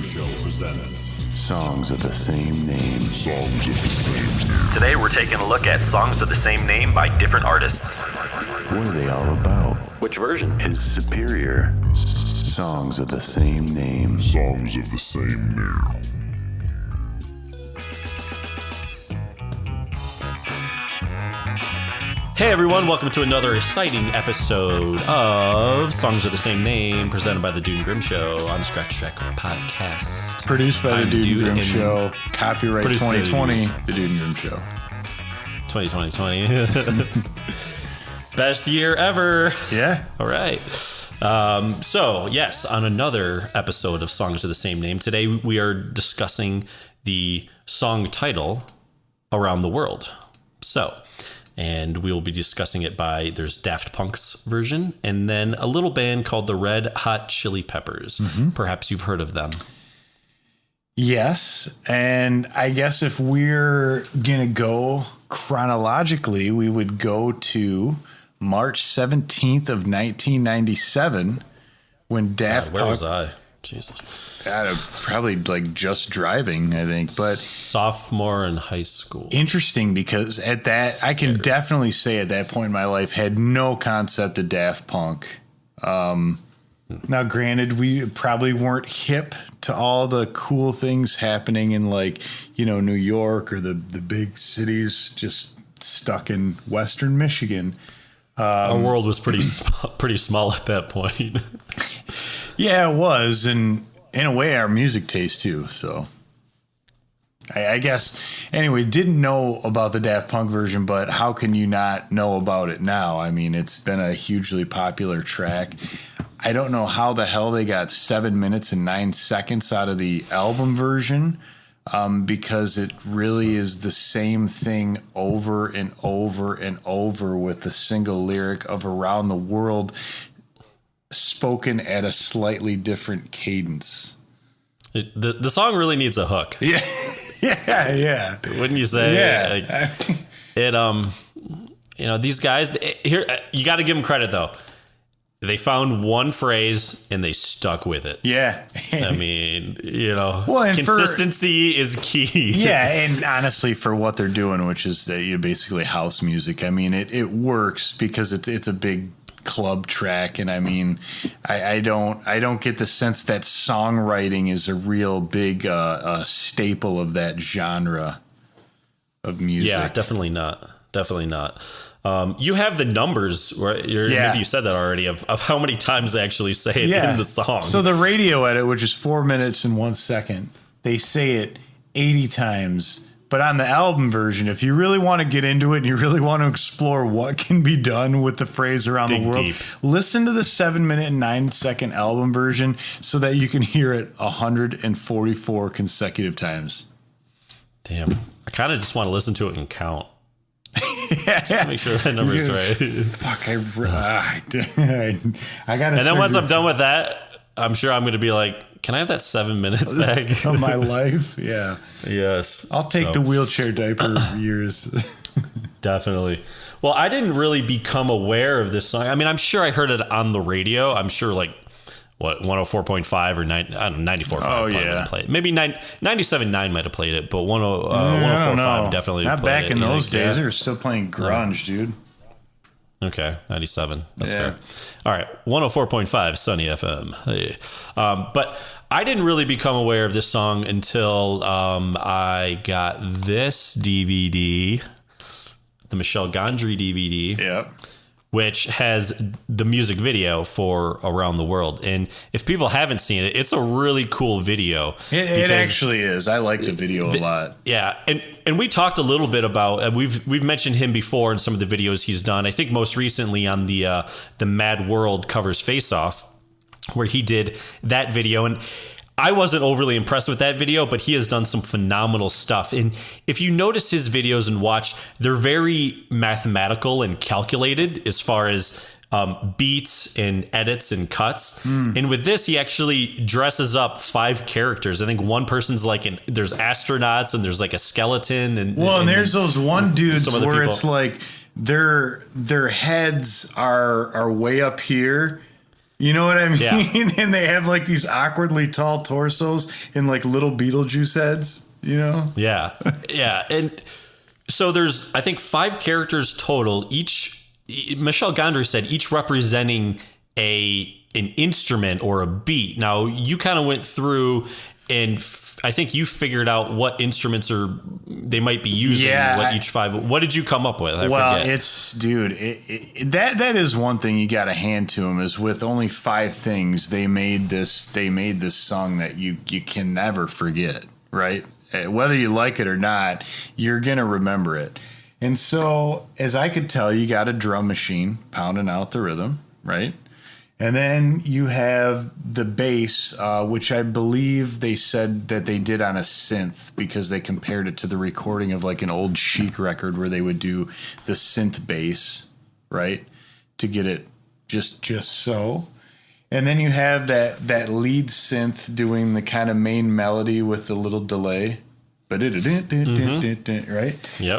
Show presents Songs of the Same Name. Songs of the Same Name. Today we're taking a look at songs of the same name by different artists. What are they all about? Which version is superior? Songs of the Same Name. Songs of the Same Name. Hey everyone, welcome to another exciting episode of Songs of the Same Name, presented by the Dude and Grim Show on the Scratch Track Podcast. Produced by the Dude and Grim Show. Copyright Produced by the 2020, the Dude and Grim Show. 2020. Best year ever. Yeah. All right. So, yes, on another episode of Songs of the Same Name, today we are discussing the song title, Around the World. And we will be discussing it there's Daft Punk's version, and then a little band called the Red Hot Chili Peppers. Mm-hmm. Perhaps you've heard of them. Yes, and I guess if we're going to go chronologically, we would go to March 17th of 1997 when Daft Punk... Where was I? Jesus. Probably like just driving, I think. But sophomore in high school. Interesting, because at that, I can definitely say at that point in my life, had no concept of Daft Punk. Now, granted, we probably weren't hip to all the cool things happening in New York or the big cities just stuck in Western Michigan. Our world was pretty small at that point. Yeah, it was, and in a way, our music taste too. So, I guess anyway, didn't know about the Daft Punk version, but how can you not know about it now? I mean, it's been a hugely popular track. I don't know how the hell they got 7 minutes and 9 seconds out of the album version, because it really is the same thing over and over and over with the single lyric of Around the World, spoken at a slightly different cadence. The song really needs a hook. Yeah. Yeah. Wouldn't you say? Yeah. These guys here, you got to give them credit though. They found one phrase and they stuck with it. Yeah. I mean, and consistency is key. Yeah. And honestly, for what they're doing, which is basically house music, I mean, it works because it's a big club track, and I mean, I don't get the sense that songwriting is a real big staple of that genre of music. Yeah, definitely not. You have the numbers, right? Maybe you said that already, of how many times they actually say it in the song. So the radio edit, which is 4 minutes and 1 second, they say it 80 times. But on the album version, if you really want to get into it and you really want to explore what can be done with the phrase Around the World, deep. Listen to the 7 minute and 9 second album version so that you can hear it 144 consecutive times. Damn. I kind of just want to listen to it and count. Just to make sure that number's right. Fuck, I got to. And then once I'm done with that, I'm sure I'm going to be like, can I have that 7 minutes back? Of my life? Yeah. Yes. I'll take the wheelchair diaper years. Definitely. Well, I didn't really become aware of this song. I mean, I'm sure I heard it on the radio. I'm sure 104.5 or 94.5 oh, yeah. played it. Maybe 97.9 might have played it, but 104.5 definitely Not played it. Back in those days. They were still playing grunge, dude. Okay, 97. That's fair. All right, 104.5 Sunny FM. Hey. But I didn't really become aware of this song until I got this DVD, the Michel Gondry DVD. Yep. Which has the music video for Around the World. And if people haven't seen it, it's a really cool video. It actually is. I like the video a lot. Yeah. And we talked a little bit about, we've mentioned him before in some of the videos he's done. I think most recently on the Mad World Covers Face Off, where he did that video. And I wasn't overly impressed with that video, but he has done some phenomenal stuff. And if you notice his videos and watch, they're very mathematical and calculated as far as beats and edits and cuts. And with this, he actually dresses up 5 characters. I think one person's there's astronauts and there's like a skeleton. And there's those one dudes where it's like their heads are way up here. You know what I mean? Yeah. And they have like these awkwardly tall torsos and like little Beetlejuice heads, you know? Yeah. Yeah. And so there's, I think, 5 characters total, each, Michel Gondry said, each representing an instrument or a beat. Now, you kind of went through and I think you figured out what instruments they might be using. Yeah. What each 5. What did you come up with? I Well, forget. it's, dude, that is one thing you got to hand to them is with only 5 things they made this song that you can never forget, right? Whether you like it or not, you're gonna remember it. And so, as I could tell, you got a drum machine pounding out the rhythm, right? And then you have the bass, which I believe they said that they did on a synth because they compared it to the recording of like an old Chic record where they would do the synth bass, right? To get it just so. And then you have that lead synth doing the kind of main melody with the little delay. Right? Yep.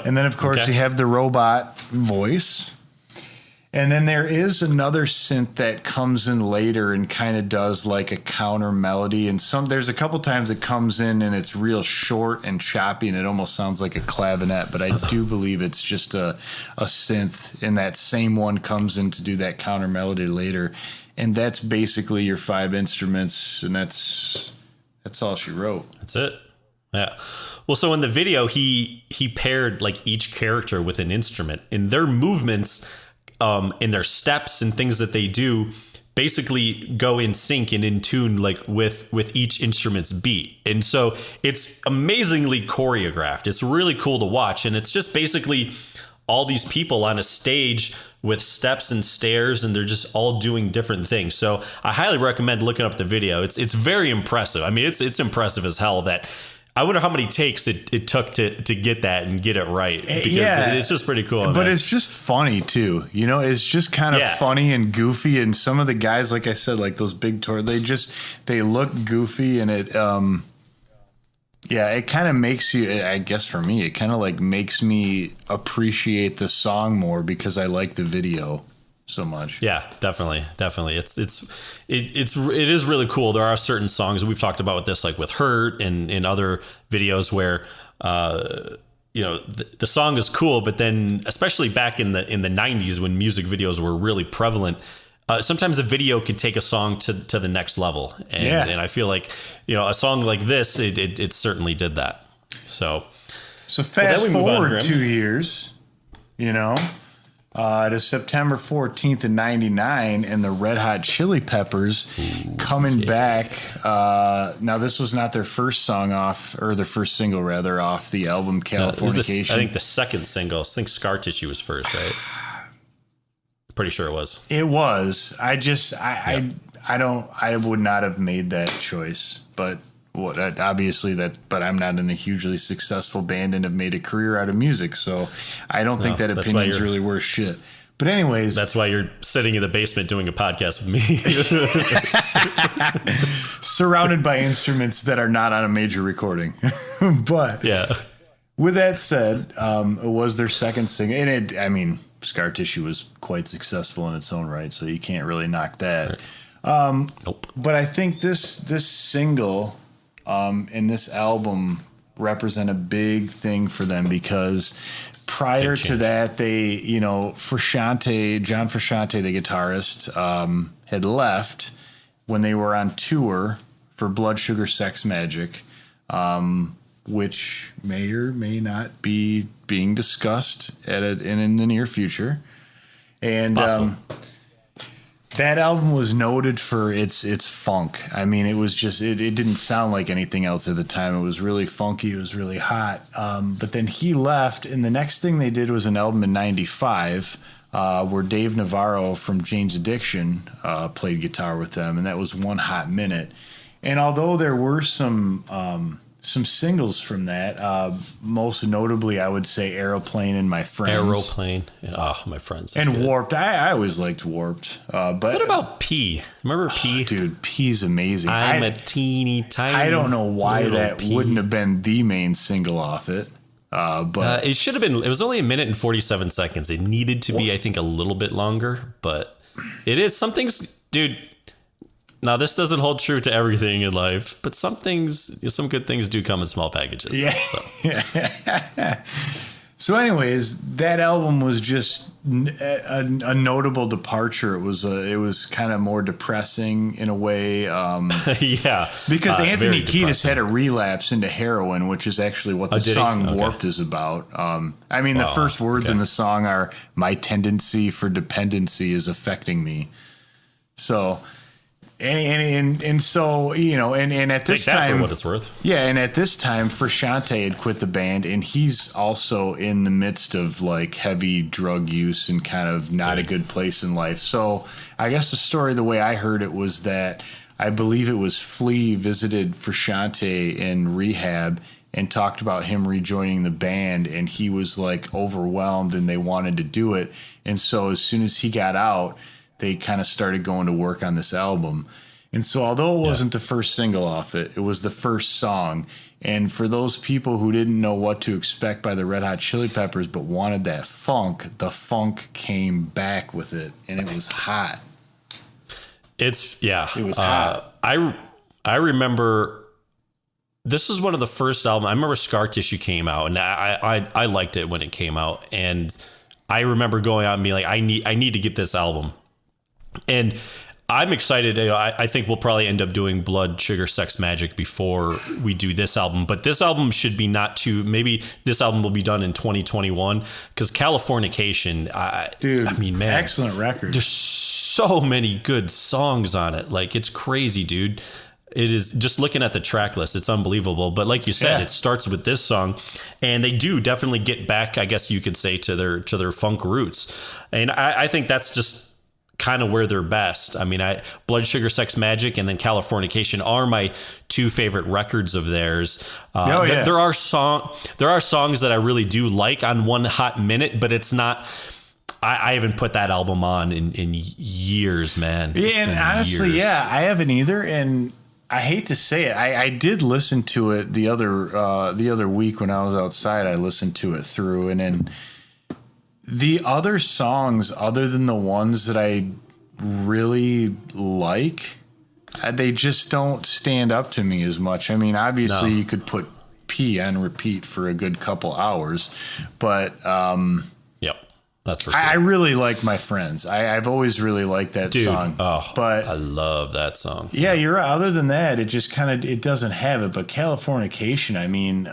And then, of course, you have the robot voice. And then there is another synth that comes in later and kind of does like a counter melody. And there's a couple times it comes in and it's real short and choppy and it almost sounds like a clavinet. But I do believe it's just a synth. And that same one comes in to do that counter melody later. And that's basically your 5 instruments. And that's all she wrote. That's it. Yeah. Well, so in the video, he paired like each character with an instrument, and their movements, and their steps and things that they do basically go in sync and in tune like with each instrument's beat. And so it's amazingly choreographed. It's really cool to watch. And it's just basically all these people on a stage with steps and stairs, and they're just all doing different things. So I highly recommend looking up the video. It's very impressive. I mean, it's impressive as hell. That I wonder how many takes it took to get that and get it right, because it's just pretty cool. But it's just funny too. You know, it's just kind of funny and goofy. And some of the guys, like I said, like those big tour, they look goofy, and it kind of makes you, I guess for me, it kind of like makes me appreciate the song more because I like the video so much. Yeah, definitely. It is really cool. There are certain songs we've talked about with this, like with Hurt and in other videos where, the song is cool, but then especially back in the 90s when music videos were really prevalent, sometimes a video could take a song to the next level. And I feel like, a song like this, it certainly did that. So fast forward 2 years, to September 14th of 99, and the Red Hot Chili Peppers coming back. Now, this was not their first song their first single, rather, off the album Californication. I think the second single. I think Scar Tissue was first, right? Pretty sure it was. It was. I would not have made that choice, but but I'm not in a hugely successful band and have made a career out of music, so I don't think that opinion's really worth shit. But anyways, that's why you're sitting in the basement doing a podcast with me, surrounded by instruments that are not on a major recording. But with that said, it was their second single, and Scar Tissue was quite successful in its own right, so you can't really knock that. Right. Nope. But I think this single and this album represent a big thing for them, because prior to that, they, John Frusciante, the guitarist, had left when they were on tour for Blood Sugar Sex Magic, which may or may not be being discussed in the near future. And that album was noted for its funk. I mean, it was just, it didn't sound like anything else at the time. It was really funky. It was really hot. But then he left, and the next thing they did was an album in 95 where Dave Navarro from Jane's Addiction played guitar with them, and that was One Hot Minute. And although there were some singles from that, most notably, I would say Aeroplane and My Friends. Aeroplane. Oh, My Friends. And good. Warped. I always liked Warped. But what about P? Remember P? Dude, P's amazing. I'm a teeny tiny. I don't know why that P. wouldn't have been the main single off it. But it should have been. It was only 1 minute and 47 seconds. It needed to be, I think, a little bit longer. But it is. Some things, dude. Now, this doesn't hold true to everything in life, but some good things do come in small packages. Yeah. So. So anyways, that album was just a notable departure. It was kind of more depressing in a way. Yeah. Because Anthony very Kiedis depressing. had a relapse into heroin, which is actually what the did he? song Okay. Warped is about. I mean, the first words in the song are, "My tendency for dependency is affecting me." So... And so, you know, and at this Take that time, for what it's worth. yeah, and at this time, Frusciante had quit the band, and he's also in the midst of like heavy drug use and kind of not a good place in life. So I guess the story, the way I heard it, was that I believe it was Flea visited Frusciante in rehab and talked about him rejoining the band, and he was like overwhelmed and they wanted to do it. And so as soon as he got out, they kind of started going to work on this album. And so although it wasn't the first single off it, it was the first song. And for those people who didn't know what to expect by the Red Hot Chili Peppers but wanted that funk, the funk came back with it, and it was hot. It was hot. I remember this is one of the first albums. I remember Scar Tissue came out, and I liked it when it came out. And I remember going out and being like, I need to get this album. And I'm excited. You know, I think we'll probably end up doing Blood, Sugar, Sex, Magic before we do this album. But this album should be maybe this album will be done in 2021 because Californication, Dude, I mean, man, excellent record. there's so many good songs on it. Like, it's crazy, dude. It is just looking at the track list. It's unbelievable. But like you said, It starts with this song, and they do definitely get back, I guess you could say, to their funk roots. And I think that's just kind of where they're best. I mean, Blood, Sugar, Sex, Magic, and then Californication are my two favorite records of theirs. There are songs that I really do like on One Hot Minute, but it's not. I haven't put that album on in years, man. Yeah, and honestly, years. I haven't either. And I hate to say it, I did listen to it the other week when I was outside. I listened to it through, and then the other songs, other than the ones that I really like, they just don't stand up to me as much. I mean, obviously, you could put P on repeat for a good couple hours, but Yep, that's for sure. I really like My Friends. I've always really liked that song. But I love that song. Yeah, you're right. Other than that, it just it doesn't have it. But Californication, I mean,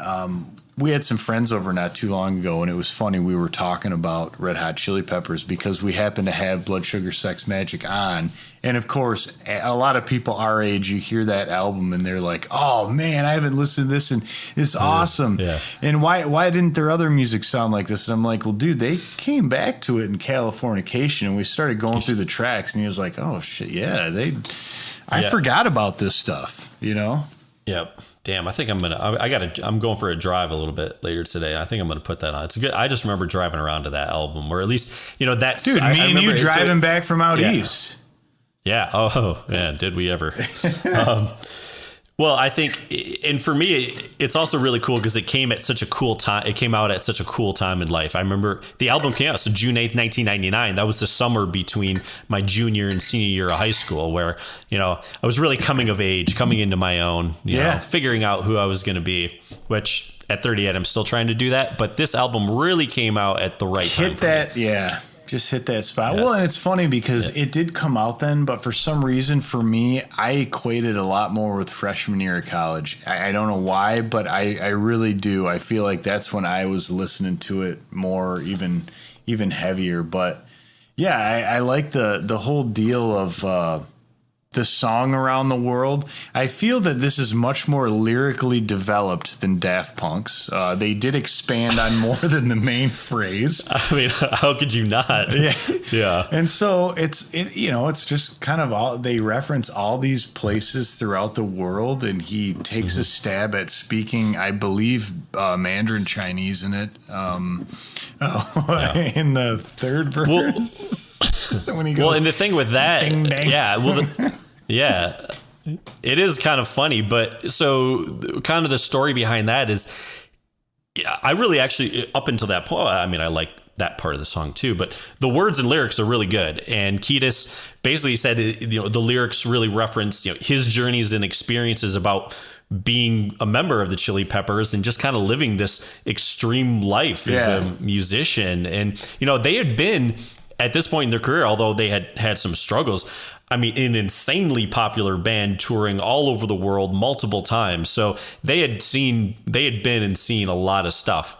we had some friends over not too long ago, and it was funny. We were talking about Red Hot Chili Peppers because we happened to have Blood, Sugar, Sex, Magic on. And of course, a lot of people our age, you hear that album and they're like, "Oh man, I haven't listened to this, and it's awesome." Yeah. And why didn't their other music sound like this? And I'm like, "Well, dude, they came back to it in Californication, and we started going through the tracks, and he was like, "Oh shit, yeah, I forgot about this stuff," you know." Yep. Damn, I think I'm going for a drive a little bit later today. I think I'm gonna put that on. It's good. I just remember driving around to that album, or at least, you know, that's Dude, me and you driving back from out east. Yeah. Oh man, did we ever? Well, I think, and for me, it's also really cool because it came at such a cool time. It came out at such a cool time in life. I remember the album came out, so June 8th, 1999. That was the summer between my junior and senior year of high school where, you know, I was really coming of age, coming into my own, you know, figuring out who I was going to be, which at 38, I'm still trying to do that. But this album really came out at the right time. Just hit that spot. Yes. Well, and it's funny because it did come out then, but for some reason for me, I equated a lot more with freshman year of college. I don't know why, but I really do. I feel like that's when I was listening to it more, even heavier. But yeah, I like the whole deal of the song Around the World. I feel that this is much more lyrically developed than Daft Punk's. They did expand on more than the main phrase. I mean, how could you not? Yeah. And so it's just kind of all, they reference all these places throughout the world, and he takes a stab at speaking, I believe, Mandarin Chinese in it. In the third verse. When he goes, And the thing with that, bing, bang. Yeah, it is kind of funny, but so kind of the story behind that is, I really actually, up until that point, I mean, I like that part of the song too. But the words and lyrics are really good. And Kiedis basically said, the lyrics really reference, his journeys and experiences about being a member of the Chili Peppers and just kind of living this extreme life as a musician. And, they had been at this point in their career, although they had some struggles, I mean, an insanely popular band touring all over the world multiple times. So they had been and seen a lot of stuff.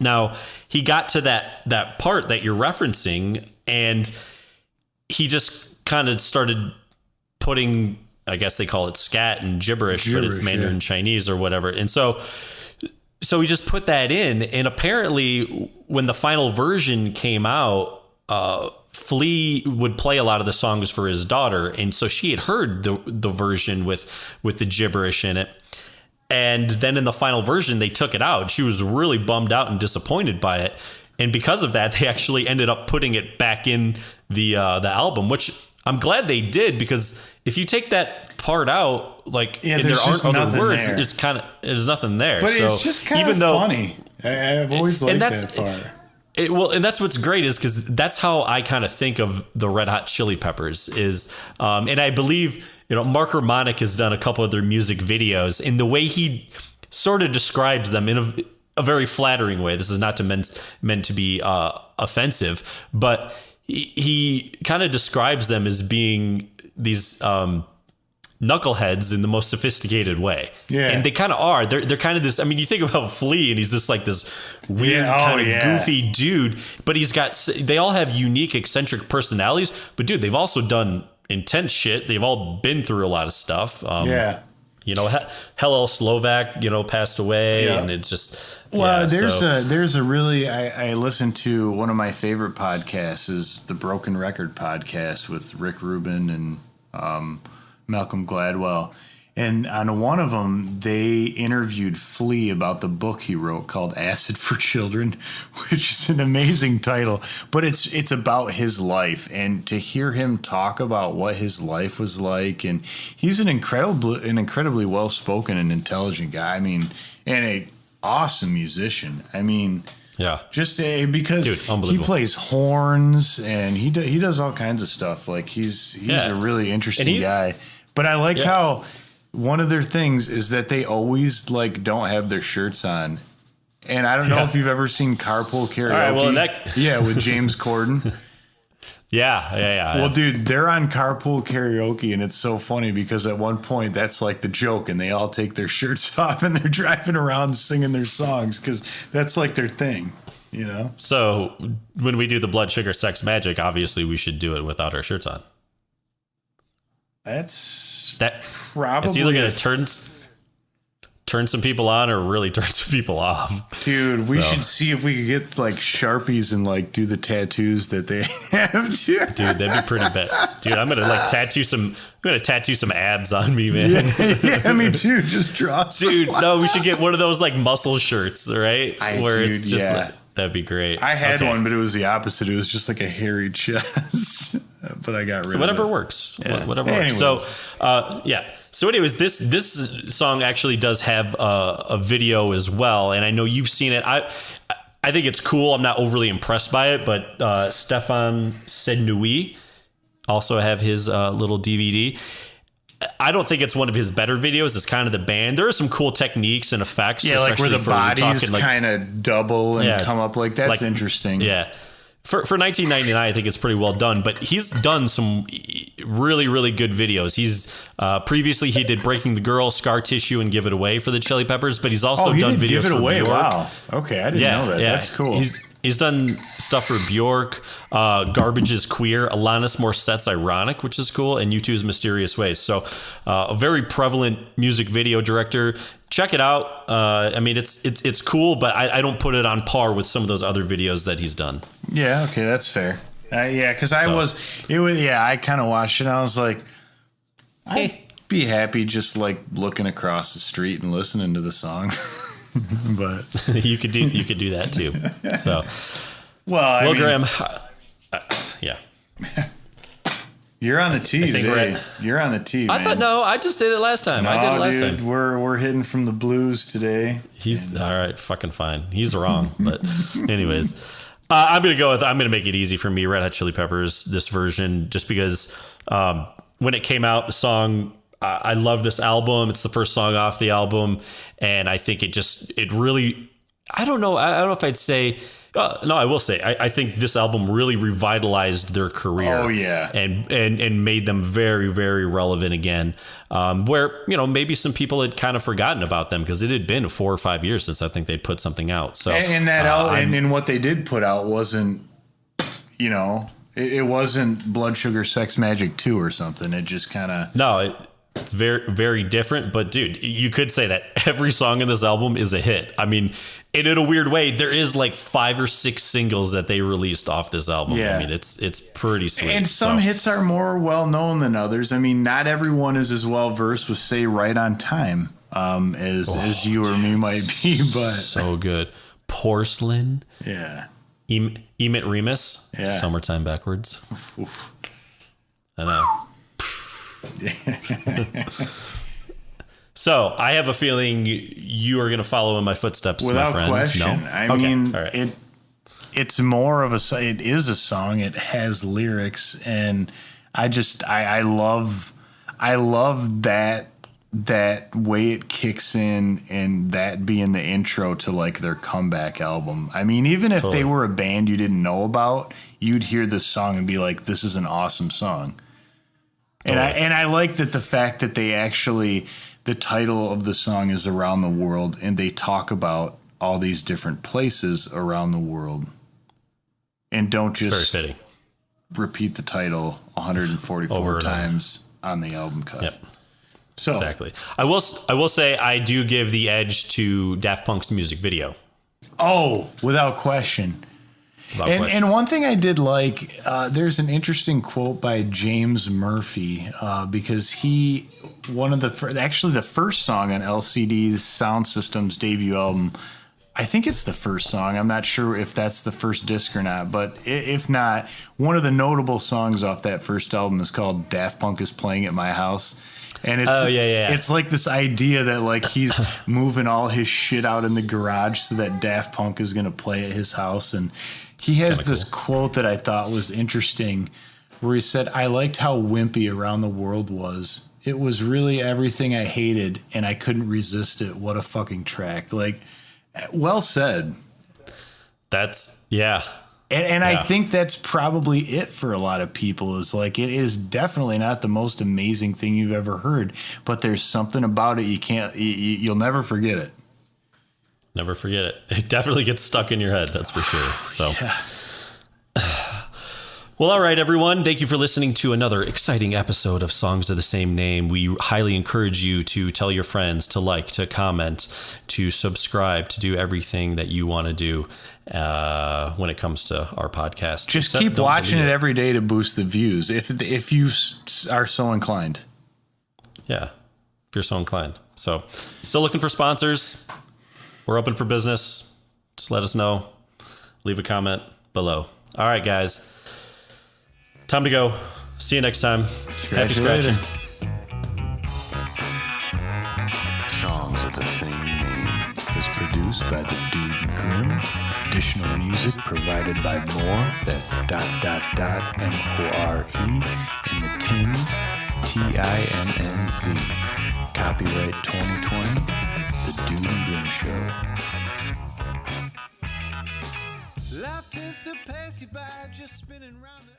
Now he got to that part that you're referencing, and he just kind of started putting, I guess they call it scat and gibberish, but it's Mandarin Chinese or whatever. And so he just put that in. And apparently when the final version came out, Flea would play a lot of the songs for his daughter. And so she had heard the version with the gibberish in it. And then in the final version, they took it out. She was really bummed out and disappointed by it. And because of that, they actually ended up putting it back in the album, which I'm glad they did, because if you take that part out, and there aren't other words, there's nothing there. But so it's just kind of funny. I've always liked that part. And that's what's great, is because that's how I kind of think of the Red Hot Chili Peppers is, and I believe, Mark Harmonic has done a couple of their music videos, and the way he sort of describes them in a very flattering way. This is not meant to be offensive, but he kind of describes them as being these knuckleheads in the most sophisticated way. Yeah. And they kind of are. They're kind of this, I mean, you think about Flea and he's just like this weird kind of goofy dude, but they all have unique, eccentric personalities. But dude, they've also done intense shit. They've all been through a lot of stuff. Hillel Slovak, passed away, and it's just. Well, there's a really, I listened to one of my favorite podcasts is the Broken Record podcast with Rick Rubin and Malcolm Gladwell. And on one of them, they interviewed Flea about the book he wrote called Acid for Children, which is an amazing title. But it's about his life. And to hear him talk about what his life was like, and he's an incredibly well-spoken and intelligent guy. I mean, and an awesome musician. I mean, yeah, just because he plays horns and he does all kinds of stuff. Like he's a really interesting guy. But I like how one of their things is that they always don't have their shirts on. And I don't know if you've ever seen Carpool Karaoke. Right, with James Corden. Yeah. Well, dude, they're on Carpool Karaoke, and it's so funny because at one point that's like the joke, and they all take their shirts off and they're driving around singing their songs because that's like their thing, So when we do the Blood Sugar Sex Magic, obviously we should do it without our shirts on. Probably. It's either going to turn some people on or really turn some people off. Dude, we should see if we could get Sharpies and do the tattoos that they have. Dude, that'd be pretty bad. Dude, I'm going to tattoo some abs on me, man. Yeah, me too. Just draw some. Dude, no, we should get one of those muscle shirts, right? It's just that'd be great. I had one, but it was the opposite. It was just like a hairy chest. But I got rid of it. Whatever works. Whatever works. So, So anyways, this song actually does have a video as well, and I know you've seen it. I think it's cool. I'm not overly impressed by it, but Stefan Sednui also have his little DVD. I don't think it's one of his better videos. It's kind of the band. There are some cool techniques and effects. Yeah, where the bodies kind of double and come up. That's interesting. Yeah. For 1999, I think it's pretty well done, but he's done some really, really good videos. He's previously he did Breaking the Girl, Scar Tissue, and Give It Away for the Chili Peppers, but he's also done videos Give It for Away. Bjork. Wow. Okay, I didn't know that. Yeah. That's cool. He's done stuff for Bjork, Garbage is Queer, Alanis Morissette's Ironic, which is cool, and U2's Mysterious Ways. So a very prevalent music video director. Check it out. I mean, it's cool, but I don't put it on par with some of those other videos that he's done. Yeah, okay, that's fair. Because I kind of watched it and I was like, I'd be happy just looking across the street and listening to the song. But you could do that too. So, Graham, yeah. You're on the tee today. You're on the tee, man. I just did it last time. I did it last time. We're hidden from the blues today. He's all right. Fucking fine. He's wrong. But anyways, I'm gonna make it easy for me. Red Hot Chili Peppers, this version, just because when it came out, the song. I love this album. It's the first song off the album, and I think it really. I don't know. I don't know if I'd say. No, I will say. I think this album really revitalized their career. Oh yeah, and made them very, very relevant again. Where maybe some people had kind of forgotten about them because it had been 4 or 5 years since I think they'd put something out. So and what they did put out wasn't, it wasn't Blood Sugar Sex Magic 2 or something. It just kind of It's very, very different, but dude, you could say that every song in this album is a hit. I mean, and in a weird way, there is like 5 or 6 singles that they released off this album. Yeah. I mean, it's pretty sweet. And some hits are more well known than others. I mean, not everyone is as well versed with, say, Right on Time as you or me might be, but so good. Porcelain. Yeah. Emit Remus. Yeah. Summertime Backwards. Oof. I know. So I have a feeling you are going to follow in my footsteps, without my friend. question. No? I mean, all right. it's more of it is a song. It has lyrics, and I love that way it kicks in, and that being the intro to like their comeback album. I mean, even if they were a band you didn't know about, you'd hear this song and be like, "This is an awesome song." And I like that the fact that they actually, the title of the song is Around the World, and they talk about all these different places around the world, and don't just very fitting. Repeat the title 144 times on the album cut. Yep. So exactly. I will say I do give the edge to Daft Punk's music video. Oh, without question. And one thing I did like, there's an interesting quote by James Murphy, because the first song on LCD Sound System's debut album, I think it's the first song. I'm not sure if that's the first disc or not, but if not, one of the notable songs off that first album is called Daft Punk is Playing at My House. And it's like this idea that like he's moving all his shit out in the garage so that Daft Punk is going to play at his house. And he has this quote that I thought was interesting where he said, "I liked how wimpy Around the World was. It was really everything I hated and I couldn't resist it. What a fucking track." Like, well said. That's, yeah. And I think that's probably it for a lot of people. Is like, it is definitely not the most amazing thing you've ever heard, but there's something about it you'll never forget it. Never forget it. It definitely gets stuck in your head. That's for sure. So, well, all right, everyone. Thank you for listening to another exciting episode of Songs of the Same Name. We highly encourage you to tell your friends, to like, to comment, to subscribe, to do everything that you want to do when it comes to our podcast. Just keep watching it every day to boost the views, if you are so inclined. Yeah, if you're so inclined. So, still looking for sponsors. We're open for business. Just let us know. Leave a comment below. All right, guys. Time to go. See you next time. Happy scratching. Songs of the Same Name is produced by the Dude Grimm. Additional music provided by More. That's ... MORE and the Tins, TINNZ. Copyright 2020. The Dude Grimm Show. Life tends to pass you by, just spinning round the